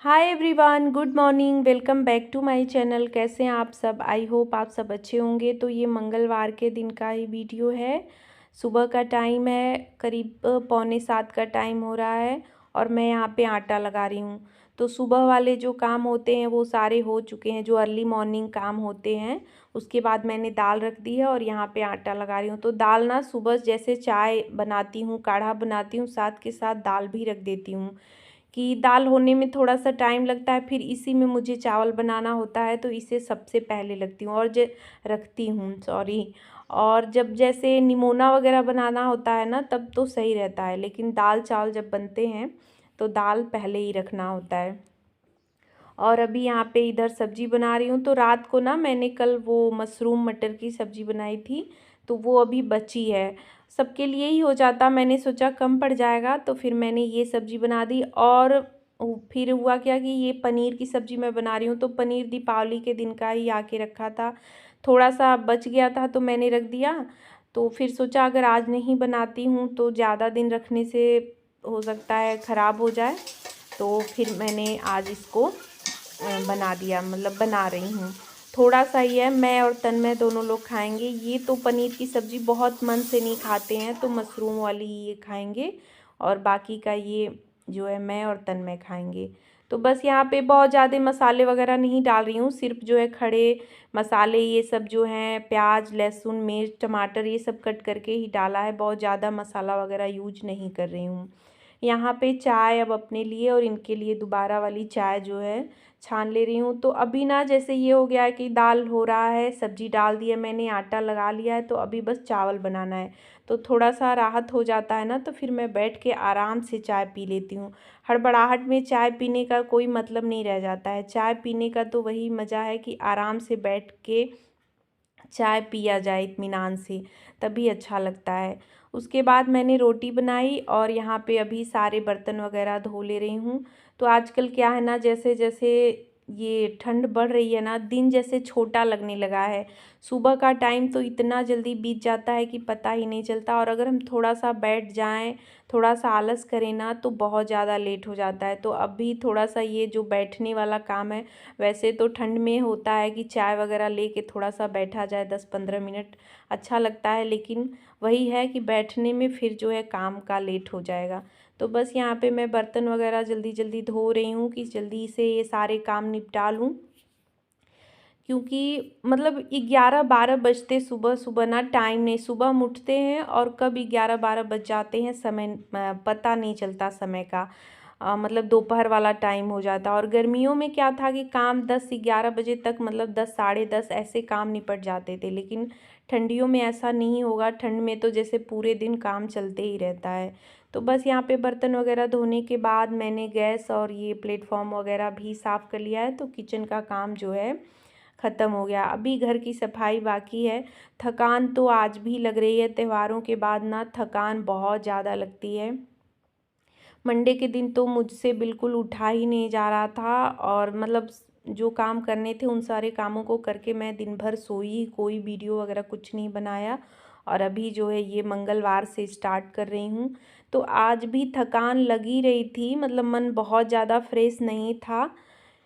Hi everyone, good morning. Welcome back to my channel. कैसे हैं आप सब? आई होप आप सब अच्छे होंगे। तो ये मंगलवार के दिन का ही वीडियो है। सुबह का टाइम है, करीब 6:45 का टाइम हो रहा है और मैं यहाँ पे आटा लगा रही हूँ। तो सुबह वाले जो काम होते हैं वो सारे हो चुके हैं, जो अर्ली मॉर्निंग काम होते हैं। उसके बाद मैंने दाल रख दी है और यहाँ पे आटा लगा रही हूँ। तो दाल ना सुबह जैसे चाय बनाती हूँ, काढ़ा बनाती हूँ, साथ के साथ दाल भी रख देती हूँ कि दाल होने में थोड़ा सा टाइम लगता है, फिर इसी में मुझे चावल बनाना होता है तो इसे सबसे पहले लगती हूँ और रखती हूँ, सॉरी। और जब जैसे निमोना वगैरह बनाना होता है ना, तब तो सही रहता है, लेकिन दाल चावल जब बनते हैं तो दाल पहले ही रखना होता है। और अभी यहाँ पे इधर सब्जी बना रही हूँ। तो रात को ना मैंने कल वो मशरूम मटर की सब्जी बनाई थी, तो वो अभी बची है। सबके लिए ही हो जाता, मैंने सोचा कम पड़ जाएगा तो फिर मैंने ये सब्जी बना दी। और फिर हुआ क्या कि ये पनीर की सब्जी मैं बना रही हूँ। तो पनीर दीपावली के दिन का ही आके रखा था, थोड़ा सा बच गया था तो मैंने रख दिया। तो फिर सोचा अगर आज नहीं बनाती हूँ तो ज़्यादा दिन रखने से हो सकता है ख़राब हो जाए, तो फिर मैंने आज इसको बना दिया, मतलब बना रही हूँ। थोड़ा सा ही है, मैं और तन्मय दोनों लोग खाएंगे। ये तो पनीर की सब्ज़ी बहुत मन से नहीं खाते हैं, तो मशरूम वाली ये खाएंगे और बाकी का ये जो है मैं और तन्मय खाएंगे। तो बस यहाँ पे बहुत ज़्यादा मसाले वगैरह नहीं डाल रही हूँ, सिर्फ जो है खड़े मसाले ये सब जो हैं, प्याज लहसुन मिर्च टमाटर ये सब कट करके ही डाला है। बहुत ज़्यादा मसाला वगैरह यूज नहीं कर रही हूँ। यहाँ पे चाय अब अपने लिए और इनके लिए दोबारा वाली चाय जो है छान ले रही हूँ। तो अभी ना जैसे ये हो गया है कि दाल हो रहा है, सब्जी डाल दी है मैंने, आटा लगा लिया है, तो अभी बस चावल बनाना है। तो थोड़ा सा राहत हो जाता है ना, तो फिर मैं बैठ के आराम से चाय पी लेती हूँ। हड़बड़ाहट में चाय पीने का कोई मतलब नहीं रह जाता है। चाय पीने का तो वही मज़ा है कि आराम से बैठ के चाय पिया जाए इत्मीनान से, तभी अच्छा लगता है। उसके बाद मैंने रोटी बनाई और यहाँ पे अभी सारे बर्तन वगैरह धो ले रही हूँ। तो आजकल क्या है ना, जैसे जैसे ये ठंड बढ़ रही है ना, दिन जैसे छोटा लगने लगा है। सुबह का टाइम तो इतना जल्दी बीत जाता है कि पता ही नहीं चलता, और अगर हम थोड़ा सा बैठ जाएं, थोड़ा सा आलस करें ना, तो बहुत ज़्यादा लेट हो जाता है। तो अभी थोड़ा सा ये जो बैठने वाला काम है, वैसे तो ठंड में होता है कि चाय वगैरह लेके थोड़ा सा बैठा जाए 10-15 मिनट, अच्छा लगता है, लेकिन वही है कि बैठने में फिर जो है काम का लेट हो जाएगा। तो बस यहाँ पे मैं बर्तन वगैरह जल्दी जल्दी धो रही हूँ कि जल्दी से ये सारे काम निपटा लूँ, क्योंकि मतलब 11-12 बजते सुबह सुबह ना, टाइम नहीं, सुबह हम उठते हैं और कब 11-12 बज जाते हैं, समय पता नहीं चलता समय का। मतलब दोपहर वाला टाइम हो जाता। और गर्मियों में क्या था कि काम 10-11 बजे तक, मतलब 10-10:30 ऐसे काम निपट जाते थे, लेकिन ठंडियों में ऐसा नहीं होगा। ठंड में तो जैसे पूरे दिन काम चलते ही रहता है। तो बस यहाँ पे बर्तन वगैरह धोने के बाद मैंने गैस और ये प्लेटफॉर्म वगैरह भी साफ़ कर लिया है, तो किचन का काम जो है ख़त्म हो गया। अभी घर की सफाई बाकी है। थकान तो आज भी लग रही है, त्योहारों के बाद ना थकान बहुत ज़्यादा लगती है। मंडे के दिन तो मुझसे बिल्कुल उठा ही नहीं जा रहा था, और मतलब जो काम करने थे उन सारे कामों को करके मैं दिन भर सोई, कोई वीडियो वगैरह कुछ नहीं बनाया। और अभी जो है ये मंगलवार से स्टार्ट कर रही हूँ, तो आज भी थकान लगी रही थी, मतलब मन बहुत ज़्यादा फ्रेश नहीं था।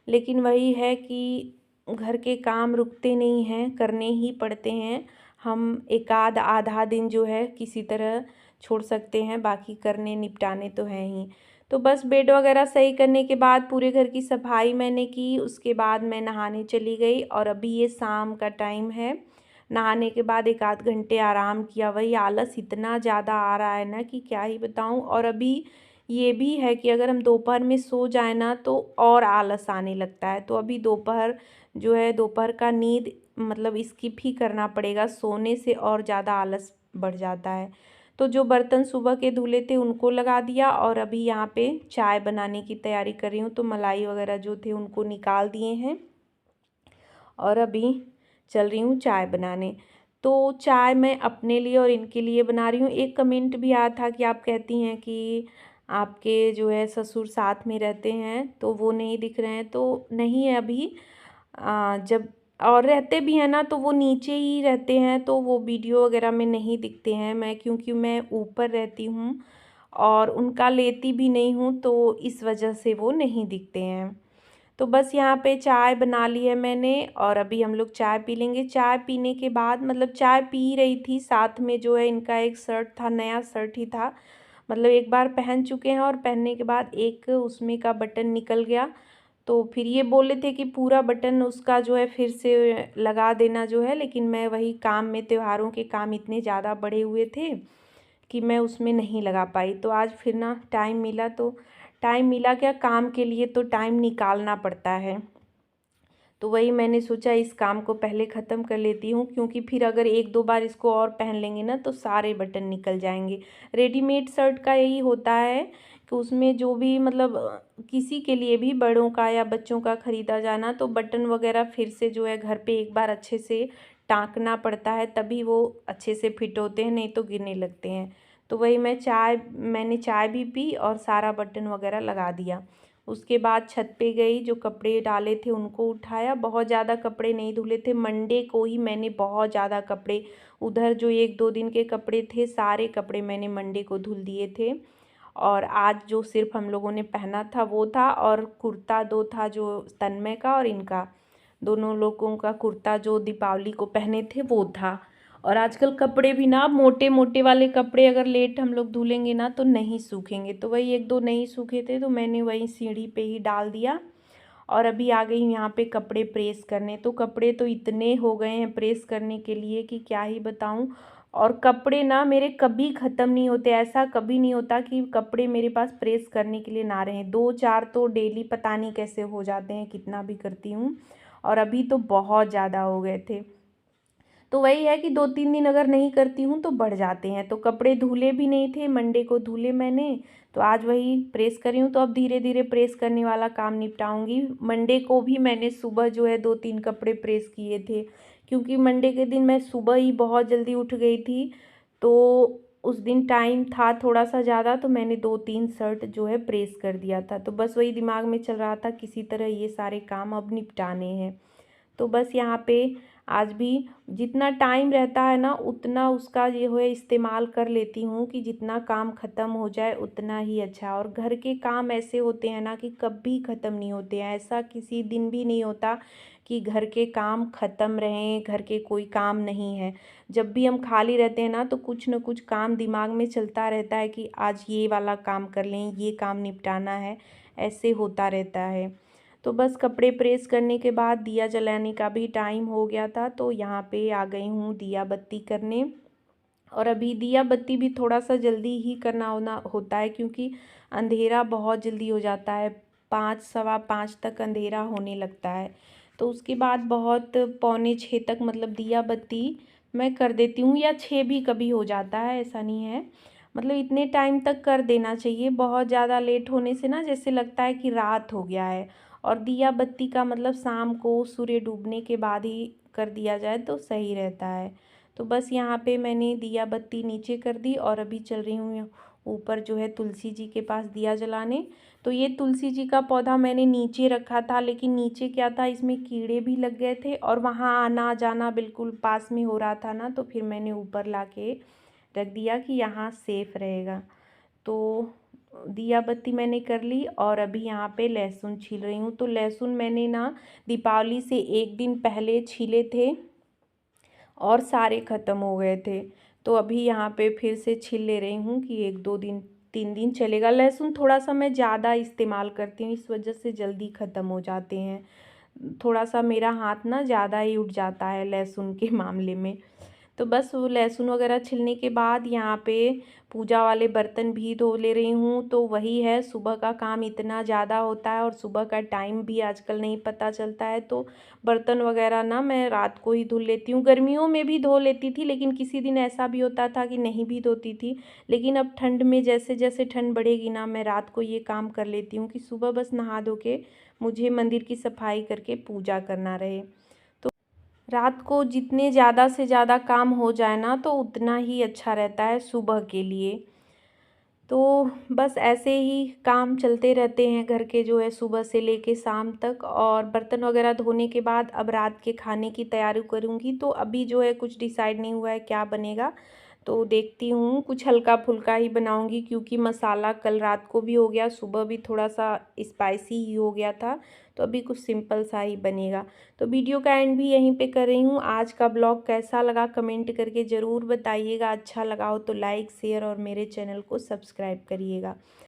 लेकिन वही है कि घर के काम रुकते नहीं हैं, करने ही पड़ते हैं। हम एकाध आधा दिन जो है किसी तरह छोड़ सकते हैं, बाकी करने निपटाने तो हैं ही। तो बस बेड वगैरह सही करने के बाद पूरे घर की सफाई मैंने की, उसके बाद मैं नहाने चली गई। और अभी ये शाम का टाइम है, नहाने के बाद एक आध घंटे आराम किया। वही आलस इतना ज़्यादा आ रहा है ना कि क्या ही बताऊँ। और अभी ये भी है कि अगर हम दोपहर में सो जाए ना, तो और आलस आने लगता है। तो अभी दोपहर जो है, दोपहर का नींद मतलब स्किप ही करना पड़ेगा, सोने से और ज़्यादा आलस बढ़ जाता है। तो जो बर्तन सुबह के धुले थे उनको लगा दिया, और अभी यहाँ पे चाय बनाने की तैयारी कर रही हूँ। तो मलाई वगैरह जो थे उनको निकाल दिए हैं और अभी चल रही हूँ चाय बनाने। तो चाय मैं अपने लिए और इनके लिए बना रही हूँ। एक कमेंट भी आया था कि आप कहती हैं कि आपके जो है ससुर साथ में रहते हैं तो वो नहीं दिख रहे हैं, तो नहीं है अभी। जब और रहते भी हैं ना, तो वो नीचे ही रहते हैं, तो वो वीडियो वगैरह में नहीं दिखते हैं। मैं क्योंकि मैं ऊपर रहती हूँ और उनका लेती भी नहीं हूँ, तो इस वजह से वो नहीं दिखते हैं। तो बस यहाँ पे चाय बना ली है मैंने और अभी हम लोग चाय पी लेंगे। चाय पीने के बाद मतलब चाय पी रही थी, साथ में जो है इनका एक शर्ट था, नया शर्ट ही था, मतलब एक बार पहन चुके हैं और पहनने के बाद एक उसमें का बटन निकल गया। तो फिर ये बोले थे कि पूरा बटन उसका जो है फिर से लगा देना जो है, लेकिन मैं वही काम में, त्योहारों के काम इतने ज़्यादा बढ़े हुए थे कि मैं उसमें नहीं लगा पाई। तो आज फिर ना टाइम मिला, तो टाइम मिला क्या, काम के लिए तो टाइम निकालना पड़ता है। तो वही मैंने सोचा इस काम को पहले ख़त्म कर लेती हूँ, क्योंकि फिर अगर एक दो बार इसको और पहन लेंगे ना तो सारे बटन निकल जाएंगे। रेडीमेड शर्ट का यही होता है कि उसमें जो भी मतलब किसी के लिए भी, बड़ों का या बच्चों का ख़रीदा जाना, तो बटन वगैरह फिर से जो है घर पे एक बार अच्छे से टाँकना पड़ता है, तभी वो अच्छे से फिट होते हैं, नहीं तो गिरने लगते हैं। तो वही मैंने चाय भी पी और सारा बटन वगैरह लगा दिया। उसके बाद छत पे गई, जो कपड़े डाले थे उनको उठाया। बहुत ज़्यादा कपड़े नहीं धुले थे, मंडे को ही मैंने बहुत ज़्यादा कपड़े, उधर जो एक दो दिन के कपड़े थे सारे कपड़े मैंने मंडे को धुल दिए थे। और आज जो सिर्फ हम लोगों ने पहना था वो था, और कुर्ता दो था, जो तन्मय का और इनका, दोनों लोगों का कुर्ता जो दीपावली को पहने थे वो था। और आजकल कपड़े भी ना, मोटे मोटे वाले कपड़े अगर लेट हम लोग धुलेंगे ना तो नहीं सूखेंगे। तो वही एक दो नहीं सूखे थे तो मैंने वही सीढ़ी पे ही डाल दिया। और अभी आ गई यहाँ पे कपड़े प्रेस करने। तो कपड़े तो इतने हो गए हैं प्रेस करने के लिए कि क्या ही बताऊँ। और कपड़े ना मेरे कभी ख़त्म नहीं होते, ऐसा कभी नहीं होता कि कपड़े मेरे पास प्रेस करने के लिए ना रहें। दो चार तो डेली पता नहीं कैसे हो जाते हैं, कितना भी करती हूँ। और अभी तो बहुत ज़्यादा हो गए थे। तो वही है कि 2-3 दिन अगर नहीं करती हूँ तो बढ़ जाते हैं। तो कपड़े धुले भी नहीं थे, मंडे को धुले मैंने, तो आज वही प्रेस करी हूँ। तो अब धीरे धीरे प्रेस करने वाला काम निपटाऊँगी। मंडे को भी मैंने सुबह जो है 2-3 कपड़े प्रेस किए थे, क्योंकि मंडे के दिन मैं सुबह ही बहुत जल्दी उठ गई थी। तो उस दिन टाइम था थोड़ा सा ज़्यादा, तो मैंने 2-3 शर्ट जो है प्रेस कर दिया था। तो बस वही दिमाग में चल रहा था किसी तरह ये सारे काम अब निपटाने हैं। तो बस यहाँ पे आज भी जितना टाइम रहता है ना उतना उसका जो है इस्तेमाल कर लेती हूँ कि जितना काम ख़त्म हो जाए उतना ही अच्छा। और घर के काम ऐसे होते हैं ना कि कभी ख़त्म नहीं होते हैं, ऐसा किसी दिन भी नहीं होता कि घर के काम ख़त्म रहें, घर के कोई काम नहीं है। जब भी हम खाली रहते हैं ना तो कुछ न कुछ काम दिमाग में चलता रहता है कि आज ये वाला काम कर लें, ये काम निपटाना है, ऐसे होता रहता है। तो बस कपड़े प्रेस करने के बाद दिया जलाने का भी टाइम हो गया था, तो यहाँ पे आ गई हूँ दिया बत्ती करने। और अभी दिया बत्ती भी थोड़ा सा जल्दी ही करना होता है, क्योंकि अंधेरा बहुत जल्दी हो जाता है, 5 सवा 5 तक अंधेरा होने लगता है। तो उसके बाद बहुत पौने 6 तक मतलब दिया बत्ती मैं कर देती हूँ, या 6 भी कभी हो जाता है, ऐसा नहीं है। मतलब इतने टाइम तक कर देना चाहिए, बहुत ज़्यादा लेट होने से ना जैसे लगता है कि रात हो गया है। और दिया बत्ती का मतलब शाम को सूर्य डूबने के बाद ही कर दिया जाए तो सही रहता है। तो बस यहाँ पे मैंने दिया बत्ती नीचे कर दी और अभी चल रही हूँ ऊपर जो है तुलसी जी के पास दिया जलाने। तो ये तुलसी जी का पौधा मैंने नीचे रखा था, लेकिन नीचे क्या था, इसमें कीड़े भी लग गए थे और वहाँ आना जाना बिल्कुल पास में हो रहा था ना, तो फिर मैंने ऊपर ला के रख दिया कि यहाँ सेफ रहेगा। तो दिया बत्ती मैंने कर ली और अभी यहाँ पे लहसुन छील रही हूँ। तो लहसुन मैंने ना दीपावली से एक दिन पहले छीले थे और सारे ख़त्म हो गए थे। तो अभी यहाँ पे फिर से छील ले रही हूँ कि 1-2 दिन 3 दिन चलेगा। लहसुन थोड़ा सा मैं ज़्यादा इस्तेमाल करती हूँ, इस वजह से जल्दी ख़त्म हो जाते हैं। थोड़ा सा मेरा हाथ ना ज़्यादा ही उठ जाता है लहसुन के मामले में। तो बस वो लहसुन वगैरह छिलने के बाद यहाँ पे पूजा वाले बर्तन भी धो ले रही हूँ। तो वही है, सुबह का काम इतना ज़्यादा होता है और सुबह का टाइम भी आजकल नहीं पता चलता है। तो बर्तन वगैरह ना मैं रात को ही धुल लेती हूँ। गर्मियों में भी धो लेती थी, लेकिन किसी दिन ऐसा भी होता था कि नहीं भी धोती थी। लेकिन अब ठंड में जैसे जैसे ठंड बढ़ेगी ना, मैं रात को ये काम कर लेती हूँ कि सुबह बस नहा धो के मुझे मंदिर की सफाई करके पूजा करना रहे। रात को जितने ज़्यादा से ज़्यादा काम हो जाए ना तो उतना ही अच्छा रहता है सुबह के लिए। तो बस ऐसे ही काम चलते रहते हैं घर के जो है सुबह से लेके शाम तक। और बर्तन वगैरह धोने के बाद अब रात के खाने की तैयारी करूँगी। तो अभी जो है कुछ डिसाइड नहीं हुआ है क्या बनेगा। तो देखती हूँ, कुछ हल्का फुल्का ही बनाऊँगी क्योंकि मसाला कल रात को भी हो गया, सुबह भी थोड़ा सा स्पाइसी ही हो गया था, तो अभी कुछ सिंपल सा ही बनेगा। तो वीडियो का एंड भी यहीं पे कर रही हूँ। आज का ब्लॉग कैसा लगा कमेंट करके ज़रूर बताइएगा। अच्छा लगा हो तो लाइक शेयर और मेरे चैनल को सब्सक्राइब करिएगा।